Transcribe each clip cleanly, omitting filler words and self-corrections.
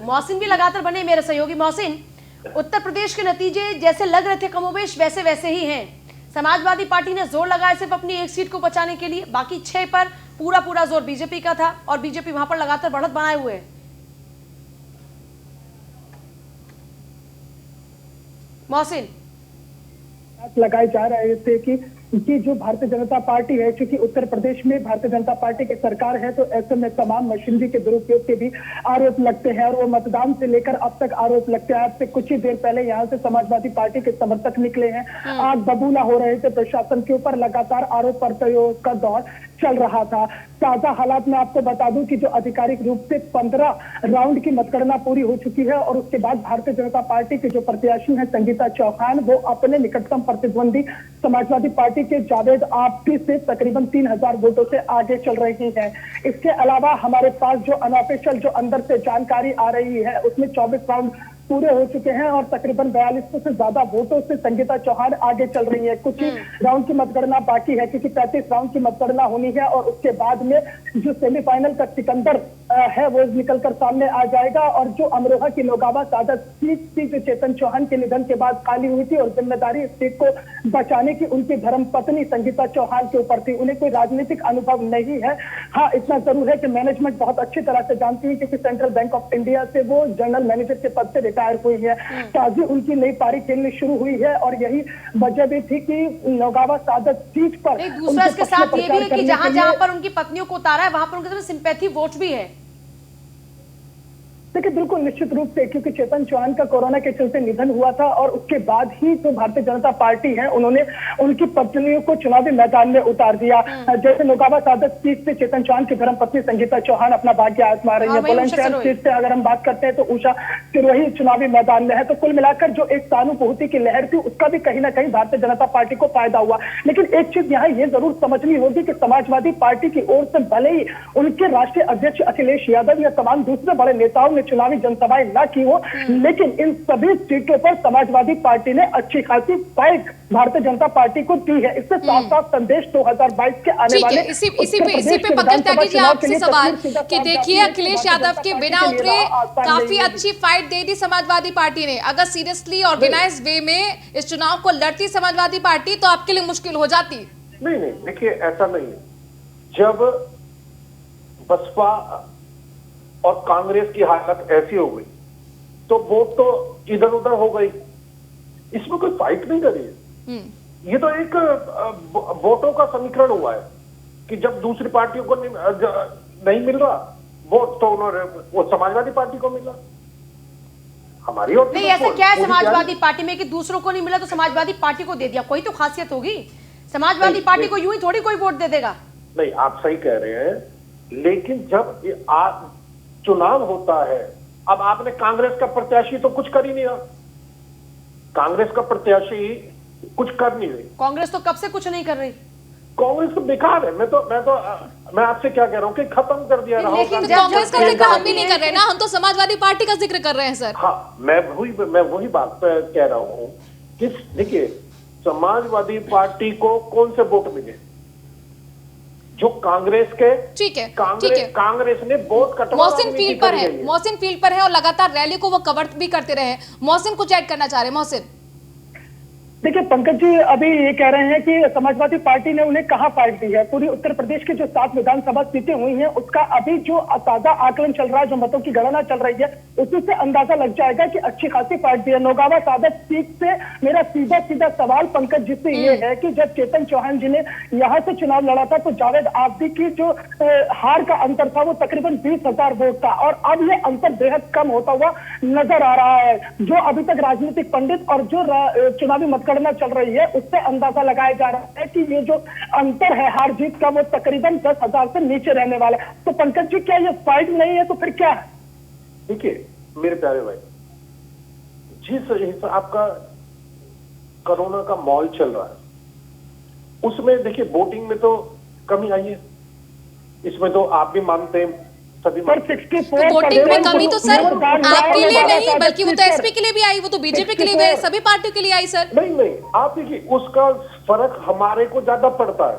मोहसिन भी लगातार बने मेरे सहयोगी। मोहसिन, उत्तर प्रदेश के नतीजे जैसे लग रहे थे कमोबेश वैसे वैसे ही हैं। समाजवादी पार्टी ने जोर लगाया सिर्फ अपनी एक सीट को बचाने के लिए, बाकी 6 पर पूरा जोर बीजेपी का था और बीजेपी वहां पर लगातार बढ़त बनाए हुए है। मोहसिन, लगाए जा रहे थे कि जो भारतीय जनता पार्टी है, क्योंकि उत्तर प्रदेश में भारतीय जनता पार्टी की सरकार है, तो ऐसे में तमाम मशीनरी के दुरुपयोग के भी आरोप लगते हैं और वो मतदान से लेकर अब तक आरोप लगते हैं। आज से कुछ ही देर पहले यहाँ से समाजवादी पार्टी के समर्थक निकले हैं, आग बबूला हो रहे थे, प्रशासन के ऊपर लगातार आरोप प्रत्यारोप का दौर चल रहा था। ताजा हालात में आपको बता दूं कि जो आधिकारिक रूप से 15 राउंड की मतगणना पूरी हो चुकी है और उसके बाद भारतीय जनता पार्टी के जो प्रत्याशी हैं संगीता चौहान, वो अपने निकटतम प्रतिद्वंदी समाजवादी पार्टी के जावेद आबिदी से तकरीबन 3000 वोटों से आगे चल रही हैं। इसके अलावा हमारे पास जो अनऑफिशियल जो अंदर से जानकारी आ रही है उसमें 24 राउंड पूरे हो चुके हैं और तकरीबन 4200 से ज्यादा वोटों से संगीता चौहान आगे चल रही है। कुछ ही राउंड की मतगणना बाकी है, क्योंकि 35 राउंड की मतगणना होनी है और उसके बाद में जो सेमीफाइनल का सिकंदर है वो निकलकर सामने आ जाएगा। और जो अमरोहा की नौगावा सादत सीट थी, जो चेतन चौहान के निधन के बाद खाली हुई थी और जिम्मेदारी इस सीट को बचाने की उनकी धर्मपत्नी संगीता चौहान के ऊपर थी। उन्हें कोई राजनीतिक अनुभव नहीं है। हाँ, इतना जरूर है कि मैनेजमेंट बहुत अच्छी तरह से जानती है, क्योंकि सेंट्रल बैंक ऑफ इंडिया से वो जनरल मैनेजर के पद से रिटायर हुई है। ताजी उनकी नई पारी खेलनी शुरू हुई है और यही वजह भी थी कि नौगावा सादत सीट पर दूसरा इसके साथ ये भी है कि जहां जहां पर उनकी पत्नियों को उतारा है वहां पर उनके तरफ सिंपैथी वोट भी है। देखिए, बिल्कुल निश्चित रूप से, क्योंकि चेतन चौहान का कोरोना के चलते निधन हुआ था और उसके बाद ही जो भारतीय जनता पार्टी है उन्होंने उनकी पत्नियों को चुनावी मैदान में उतार दिया। जैसे नौगावा सादत सीट से चेतन चौहान की धर्मपत्नी संगीता चौहान अपना भाग्य आजमा रही है। बुलंदशहर सीट से अगर हम बात करते हैं तो उषा सिरोही चुनावी मैदान में है। तो कुल मिलाकर जो एक सहानुभूति की लहर थी उसका भी कहीं ना कहीं भारतीय जनता पार्टी को फायदा हुआ। लेकिन एक चीज यहाँ ये जरूर समझनी होगी कि समाजवादी पार्टी की ओर से भले ही उनके राष्ट्रीय अध्यक्ष अखिलेश यादव या तमाम दूसरे बड़े नेताओं ने चुनावी जनसभाएं न की हो, लेकिन इन सभी सीटों पर समाजवादी पार्टी ने अच्छी खासी फाइट भारतीय जनता पार्टी को दी है। इससे साफ साफ संदेश 2022 के आने वाले इसी पे पंकज त्यागी जी आपसे सवाल कि देखिए अखिलेश यादव के बिना उतरे काफी अच्छी फाइट दे दी समाजवादी पार्र्टी ने। अगर सीरियसली ऑर्गेनाइज वे में इस चुनाव को लड़ती समाजवादी पार्टी तो आपके लिए मुश्किल हो जाती। नहीं, देखिए ऐसा नहीं है। जब बसपा और कांग्रेस की हालत ऐसी हो गई तो वोट तो इधर उधर हो गई, इसमें कोई फाइट नहीं करी है। ये तो एक वोटों का समीकरण हुआ है कि जब दूसरी पार्टियों को नहीं मिल रहा वोट तो उन्होंने वो समाजवादी पार्टी को मिला। हमारी और नहीं, ऐसा क्या है समाजवादी पार्टी में कि दूसरों को नहीं मिला तो समाजवादी पार्टी को दे दिया? कोई तो खासियत होगी। समाजवादी पार्टी को यूं ही थोड़ी कोई वोट दे देगा। नहीं, आप सही कह रहे हैं, लेकिन जब चुनाव होता है, अब आपने कांग्रेस का प्रत्याशी तो कुछ कर ही नहीं रहा, कांग्रेस का प्रत्याशी कुछ कर नहीं रही। कांग्रेस तो कब से कुछ नहीं कर रही। कांग्रेस तो बेकार है। मैं आपसे क्या कह रहा हूँ कि खत्म कर दिया। लेकिन कांग्रेस का जिक्र हम भी नहीं कर रहे ना, हम तो समाजवादी पार्टी का जिक्र कर रहे हैं सर। हाँ, मैं वही बात कह रहा हूँ कि देखिए समाजवादी पार्टी को कौन से वोट मिले जो कांग्रेस के। ठीक है, कांग्रेस ने वोट कटवा। मोहसिन फील्ड पर है और लगातार रैली को वो कवर भी करते रहे। मोहसिन कुछ ऐड करना चाह रहे हैं? मोहसिन, देखिए पंकज जी, अभी ये कह रहे हैं कि समाजवादी पार्टी ने उन्हें कहां फाइट दी है। पूरी उत्तर प्रदेश की जो 7 विधानसभा सीटें हुई हैं उसका अभी जो ताजा आकलन चल रहा है, जो मतों की गणना चल रही है, उसी से अंदाजा लग जाएगा कि अच्छी खासी फाइट दी है। नौगावा सादत सीट से मेरा सीधा सवाल पंकज जी से ये है कि जब चेतन चौहान जी ने यहाँ से चुनाव लड़ा था तो जावेद आबिदी की जो हार का अंतर था वो तकरीबन 20,000 वोट था और अब ये अंतर बेहद कम होता हुआ नजर आ रहा है। जो अभी तक राजनीतिक पंडित और जो चुनावी मतगणना चल रही है उससे अंदाजा लगाया जा रहा है कि ये जो अंतर है हार जीत का वो तकरीबन 10,000 से नीचे रहने वाला है। तो पंकज जी, क्या ये फाइट नहीं है तो फिर क्या है? देखिए मेरे प्यारे भाई, जिस हिसाब का कोरोना का माहौल चल रहा है उसमें देखिए वोटिंग में तो कमी आई है, इसमें तो आप भी मानते हैं, सभी वोटिंग में कमी तो सर आपके लिए नहीं बल्कि वो तो एसपी के लिए भी आई, वो तो बीजेपी के लिए भी आई, सभी पार्टियों के लिए आई सर। नहीं, आप देखिए उसका फर्क हमारे को ज्यादा पड़ता है।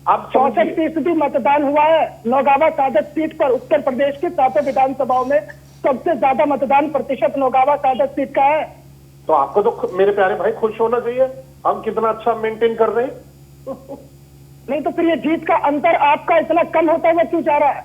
आप 64% मतदान हुआ है नौगावा सादत सीट पर उत्तर प्रदेश की 7 विधानसभाओं में। सबसे ज्यादा मतदान प्रतिशत नौगावा सादत सीट का है। तो आपको तो मेरे प्यारे भाई खुश होना चाहिए, हम कितना अच्छा मेंटेन कर रहे हैं। नहीं तो फिर ये जीत का अंतर आपका इतना कम होता हुआ क्यों जा रहा है?